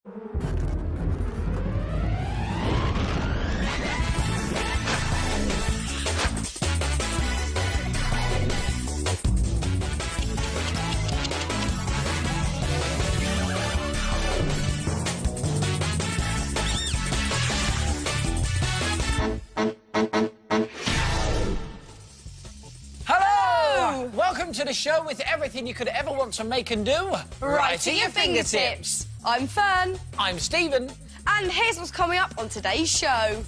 Welcome to the show with everything you could ever want to make and do. Right at your fingertips. I'm Fearne. I'm Stephen. And here's what's coming up on today's show.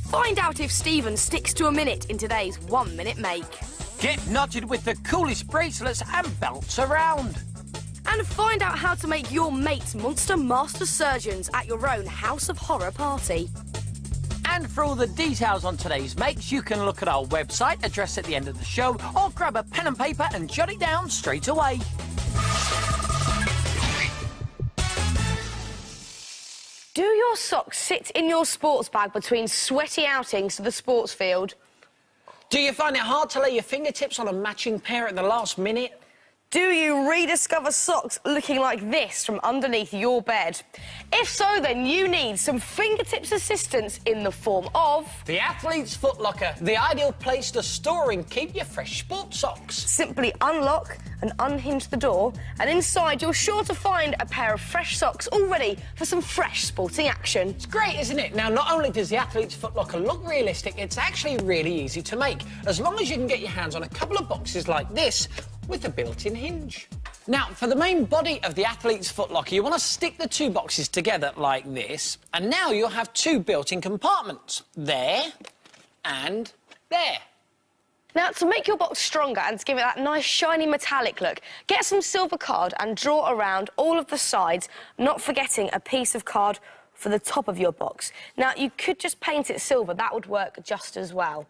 Find out if Stephen sticks to a minute in today's 1 minute make. Get knotted with the coolest bracelets and belts around. And find out how to make your mates monster master surgeons at your own House of Horror party. And for all the details on today's makes, you can look at our website, address at the end of the show, or grab a pen and paper and jot it down straight away. Do your socks sit in your sports bag between sweaty outings to the sports field? Do you find it hard to lay your fingertips on a matching pair at the last minute? Do you rediscover socks looking like this from underneath your bed? If so, then you need some fingertips assistance in the form of... The Athlete's Footlocker, the ideal place to store and keep your fresh sports socks. Simply unlock and unhinge the door, and inside you're sure to find a pair of fresh socks all ready for some fresh sporting action. It's great, isn't it? Now, not only does the Athlete's Footlocker look realistic, it's actually really easy to make, as long as you can get your hands on a couple of boxes like this, with a built-in hinge. Now, for the main body of the Athlete's Footlocker, you want to stick the two boxes together like this, and now you'll have two built-in compartments, there and there. Now, to make your box stronger and to give it that nice shiny metallic look, get some silver card and draw around all of the sides, not forgetting a piece of card for the top of your box. Now, you could just paint it silver, that would work just as well.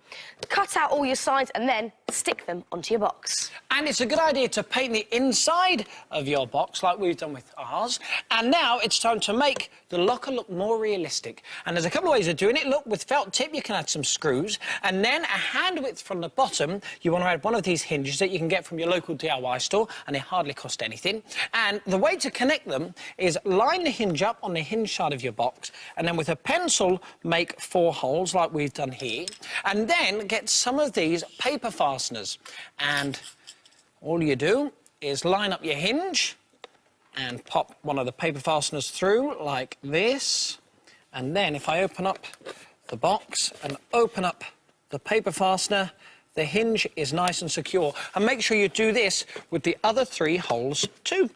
Cut out all your sides and then stick them onto your box. And it's a good idea to paint the inside of your box like we've done with ours. And now it's time to make the locker look more realistic. And there's a couple of ways of doing it. Look, with felt tip, you can add some screws, and then a hand width from the bottom, you want to add one of these hinges that you can get from your local DIY store, and they hardly cost anything. And the way to connect them is line the hinge up on the hinge side of your box, and then with a pencil make 4 holes like we've done here, and then get some of these paper fasteners, and all you do is line up your hinge and pop one of the paper fasteners through like this, and then if I open up the box and open up the paper fastener, the hinge is nice and secure. And make sure you do this with the other 3 holes too.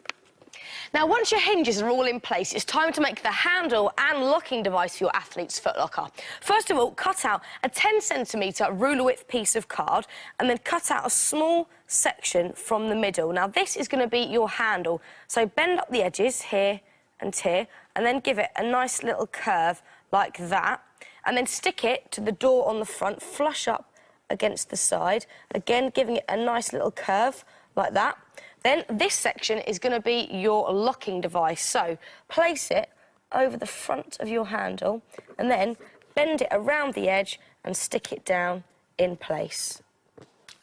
Now, once your hinges are all in place, it's time to make the handle and locking device for your Athlete's Footlocker. First of all, cut out a 10cm ruler width piece of card and then cut out a small section from the middle. Now, this is going to be your handle, so bend up the edges here and here and then give it a nice little curve like that, and then stick it to the door on the front, flush up against the side, again giving it a nice little curve like that. Then this section is going to be your locking device, so place it over the front of your handle and then bend it around the edge and stick it down in place.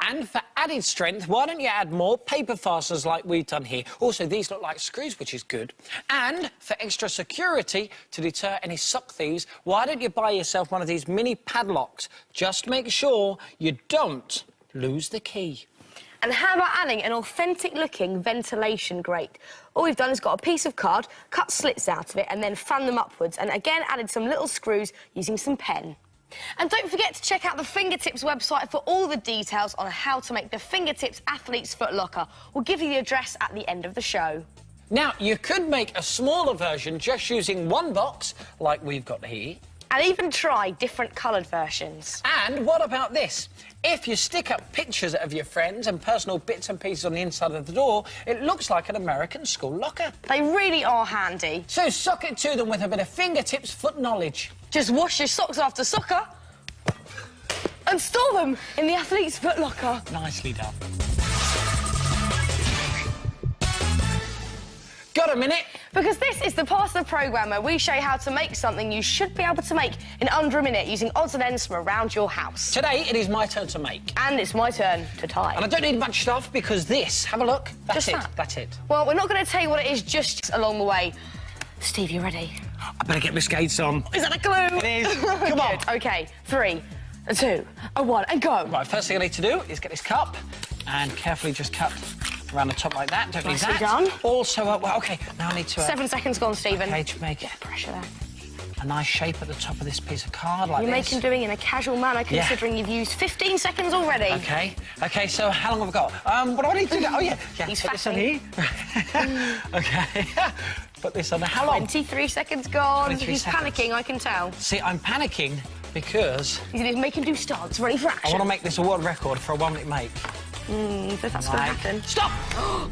And for added strength, why don't you add more paper fasteners like we've done here? Also, these look like screws, which is good. And for extra security, to deter any sock thieves, why don't you buy yourself one of these mini padlocks? Just make sure you don't lose the key. And how about adding an authentic-looking ventilation grate? All we've done is got a piece of card, cut slits out of it, and then fan them upwards, and again added some little screws using some pen. And don't forget to check out the Fingertips website for all the details on how to make the Fingertips Athlete's Footlocker. We'll give you the address at the end of the show. Now, you could make a smaller version just using one box, like we've got here. And even try different coloured versions. And what about this? If you stick up pictures of your friends and personal bits and pieces on the inside of the door, it looks like an American school locker. They really are handy. So sock it to them with a bit of Fingertips foot knowledge. Just wash your socks after soccer and store them in the Athlete's Footlocker. Nicely done. Got a minute? Because this is the part of the programme where we show you how to make something you should be able to make in under a minute using odds and ends from around your house. Today, it is my turn to make. And it's my turn to tie. And I don't need much stuff because this, have a look. That's it. That's it. Well, we're not going to tell you what it is just along the way. Steve, you ready? I better get my skates on. Is that a clue? It is. Come on. Good. OK, 3, 2, 1, and go. Right, first thing I need to do is get this cup and carefully just cut around the top like that. Don't need Nicely that. done. Also, well, OK, now I need to... 7 seconds gone, Stephen. OK, to make Pressure there. a nice shape at the top of this piece of card like You're this. doing in a casual manner, considering you've used 15 seconds already. OK. OK, so how long have I got? What do I need to do? Oh, yeah. He's put this on fattening. here. OK. Put this on there. How long? 23 seconds gone. 23 He's seconds. panicking, I can tell. See, I'm panicking because... He's making do stance, ready for I action. want to make this a world record for a 1-minute make. If that's going to happen. Stop!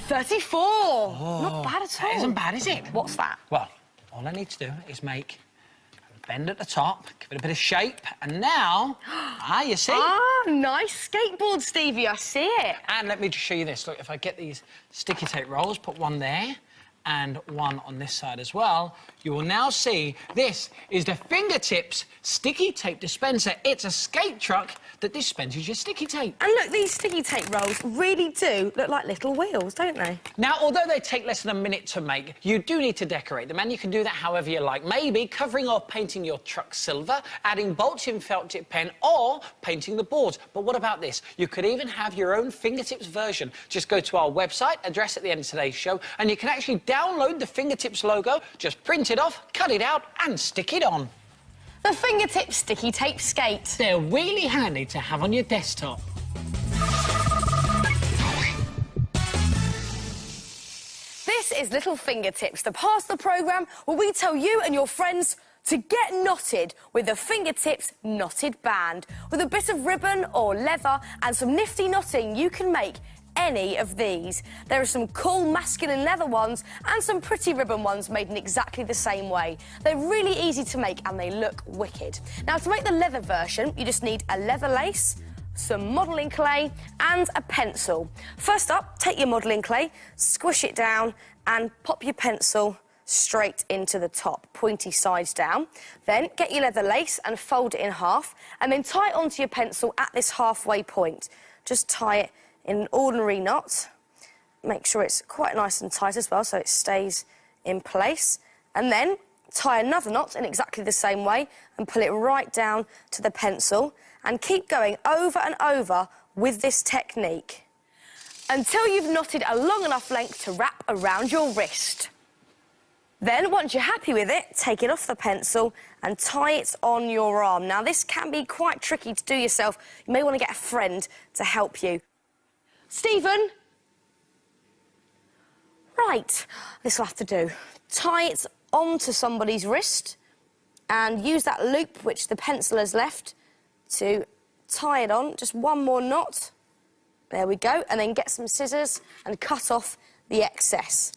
34! Not bad at all. That isn't bad, is it? What's that? Well, all I need to do is make a bend at the top, give it a bit of shape, and now... you see? Ah, nice skateboard, Stevie, I see it. And let me just show you this. Look, if I get these sticky tape rolls, put one there and one on this side as well, you will now see this is the Fingertips sticky tape dispenser. It's a skate truck that dispenses your sticky tape. And look, these sticky tape rolls really do look like little wheels, don't they? Now, although they take less than a minute to make, you do need to decorate them, and you can do that however you like. Maybe covering or painting your truck silver, adding bolts in felt tip pen, or painting the boards. But what about this? You could even have your own Fingertips version. Just go to our website, address at the end of today's show, and you can actually download the Fingertips logo, just print it off, cut it out, and stick it on. The Fingertips sticky tape skate. They're really handy to have on your desktop. This is Little Fingertips, the part of the programme where we tell you and your friends to get knotted with the Fingertips knotted band. With a bit of ribbon or leather and some nifty knotting, you can make any of these. There are some cool masculine leather ones and some pretty ribbon ones made in exactly the same way. They're really easy to make and they look wicked. Now, to make the leather version, you just need a leather lace, some modelling clay and a pencil. First up, take your modelling clay, squish it down and pop your pencil straight into the top, pointy sides down. Then get your leather lace and fold it in half and then tie it onto your pencil at this halfway point. Just tie it in an ordinary knot. Make sure it's quite nice and tight as well so it stays in place. And then tie another knot in exactly the same way and pull it right down to the pencil and keep going over and over with this technique until you've knotted a long enough length to wrap around your wrist. Then, once you're happy with it, take it off the pencil and tie it on your arm. Now, this can be quite tricky to do yourself. You may want to get a friend to help you. Stephen? Right, this will have to do. Tie it onto somebody's wrist and use that loop which the pencil has left to tie it on. Just one more knot. There we go. And then get some scissors and cut off the excess.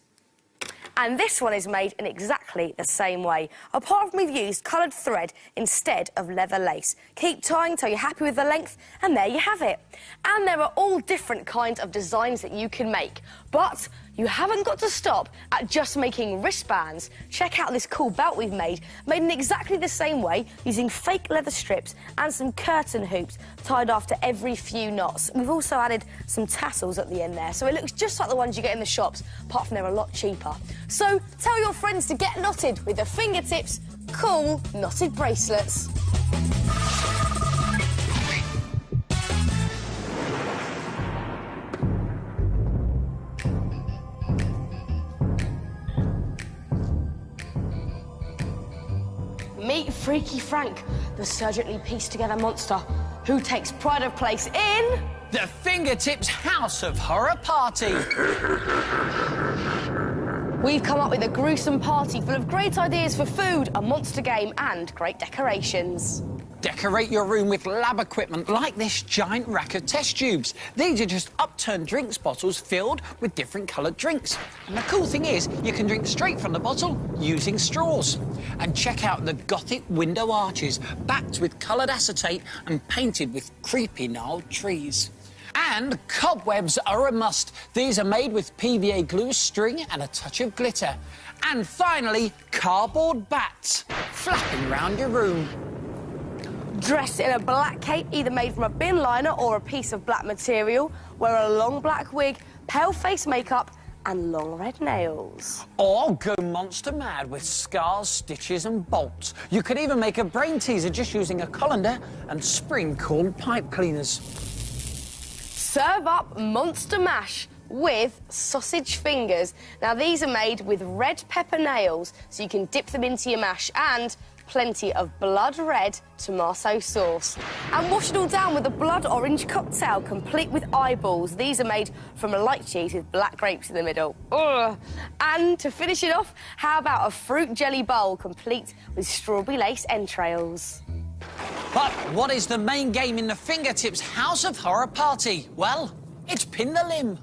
And this one is made in exactly the same way, apart from we've used coloured thread instead of leather lace. Keep tying until you're happy with the length, and there you have it. And there are all different kinds of designs that you can make, but you haven't got to stop at just making wristbands. Check out this cool belt we've made in exactly the same way, using fake leather strips and some curtain hoops tied after every few knots. We've also added some tassels at the end there, so it looks just like the ones you get in the shops, apart from they're a lot cheaper. So tell your friends to get knotted with the Fingertips cool knotted bracelets. Meet Freaky Frank, the surgically pieced-together monster who takes pride of place in... The Fingertips House of Horror Party. We've come up with a gruesome party full of great ideas for food, a monster game and great decorations. Decorate your room with lab equipment like this giant rack of test tubes. These are just upturned drinks bottles filled with different coloured drinks. And the cool thing is, you can drink straight from the bottle using straws. And check out the Gothic window arches, backed with coloured acetate and painted with creepy gnarled trees. And cobwebs are a must. These are made with PVA glue, string and a touch of glitter. And finally, cardboard bats flapping around your room. Dress in a black cape, either made from a bin liner or a piece of black material. Wear a long black wig, pale face makeup and long red nails. Or go monster mad with scars, stitches and bolts. You could even make a brain teaser just using a colander and spring-cooled pipe cleaners. Serve up Monster Mash with sausage fingers. Now, these are made with red pepper nails, so you can dip them into your mash, and plenty of blood red tomato sauce. And wash it all down with a blood orange cocktail, complete with eyeballs. These are made from a light cheese with black grapes in the middle. Ugh. And to finish it off, how about a fruit jelly bowl, complete with strawberry lace entrails? But what is the main game in the Fingertips House of Horror party? Well, it's Pin the Limb.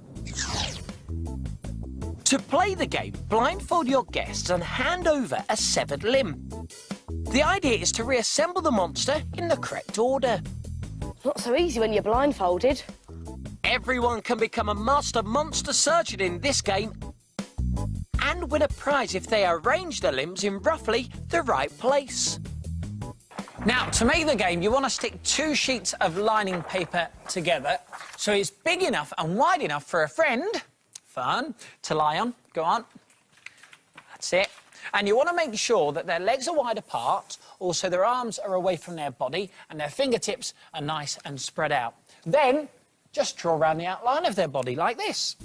To play the game, blindfold your guests and hand over a severed limb. The idea is to reassemble the monster in the correct order. Not so easy when you're blindfolded. Everyone can become a master monster surgeon in this game and win a prize if they arrange the limbs in roughly the right place. Now, to make the game, you want to stick 2 sheets of lining paper together so it's big enough and wide enough for a friend, Fearne, to lie on. Go on. That's it. And you want to make sure that their legs are wide apart, also their arms are away from their body and their fingertips are nice and spread out. Then, just draw around the outline of their body like this.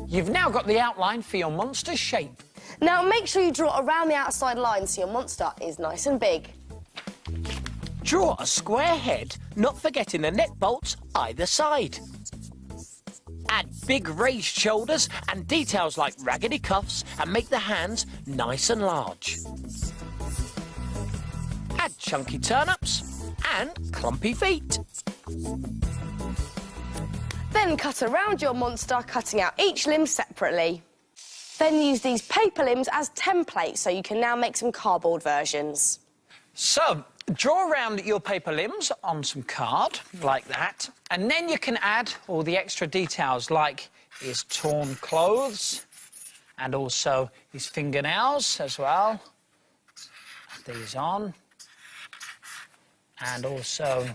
You've now got the outline for your monster's shape. Now, make sure you draw around the outside line so your monster is nice and big. Draw a square head, not forgetting the neck bolts either side. Add big raised shoulders and details like raggedy cuffs and make the hands nice and large. Add chunky turnips and clumpy feet. Then cut around your monster, cutting out each limb separately. Then use these paper limbs as templates so you can now make some cardboard versions. So, draw around your paper limbs on some card, like that, and then you can add all the extra details, like his torn clothes, and also his fingernails as well. Add these on. And also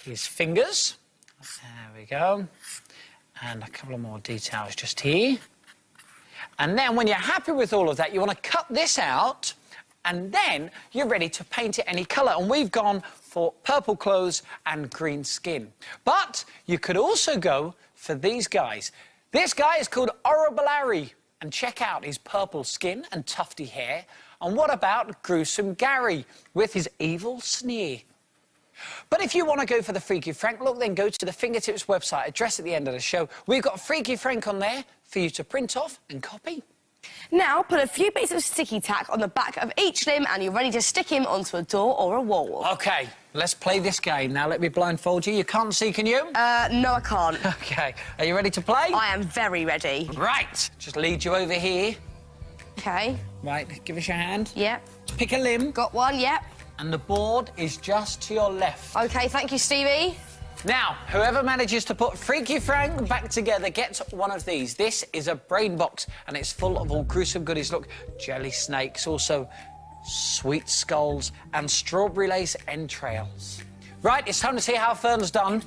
his fingers. There we go. And a couple of more details just here. And then when you're happy with all of that, you want to cut this out, and then you're ready to paint it any colour. And we've gone for purple clothes and green skin. But you could also go for these guys. This guy is called Horrible Harry, and check out his purple skin and tufty hair. And what about Gruesome Gary with his evil sneer? But if you want to go for the Freaky Frank look, then go to the Fingertips website, address at the end of the show. We've got Freaky Frank on there for you to print off and copy. Now, put a few bits of sticky tack on the back of each limb and you're ready to stick him onto a door or a wall. OK, let's play this game. Now, let me blindfold you. You can't see, can you? No, I can't. OK. Are you ready to play? I am very ready. Right. Just lead you over here. OK. Right, give us your hand. Yep. Pick a limb. Got one, yep. And the board is just to your left. OK, thank you, Stevie. Now, whoever manages to put Freaky Frank back together gets one of these. This is a brain box, and it's full of all gruesome goodies. Look, jelly snakes, also sweet skulls and strawberry lace entrails. Right, it's time to see how Fearne's done.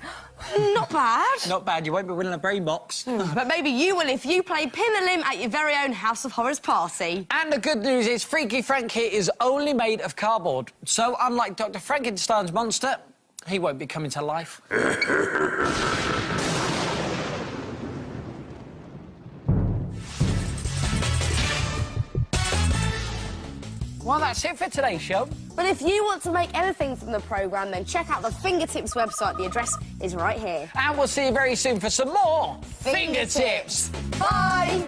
Not bad. Not bad. You won't be winning a brain box. But maybe you will if you play Pin the Limb at your very own House of Horrors party. And the good news is Freaky Frank here is only made of cardboard. So, unlike Dr. Frankenstein's monster, he won't be coming to life. Well, that's it for today's show. But if you want to make anything from the programme, then check out the Fingertips website. The address is right here. And we'll see you very soon for some more Fingertips. Bye!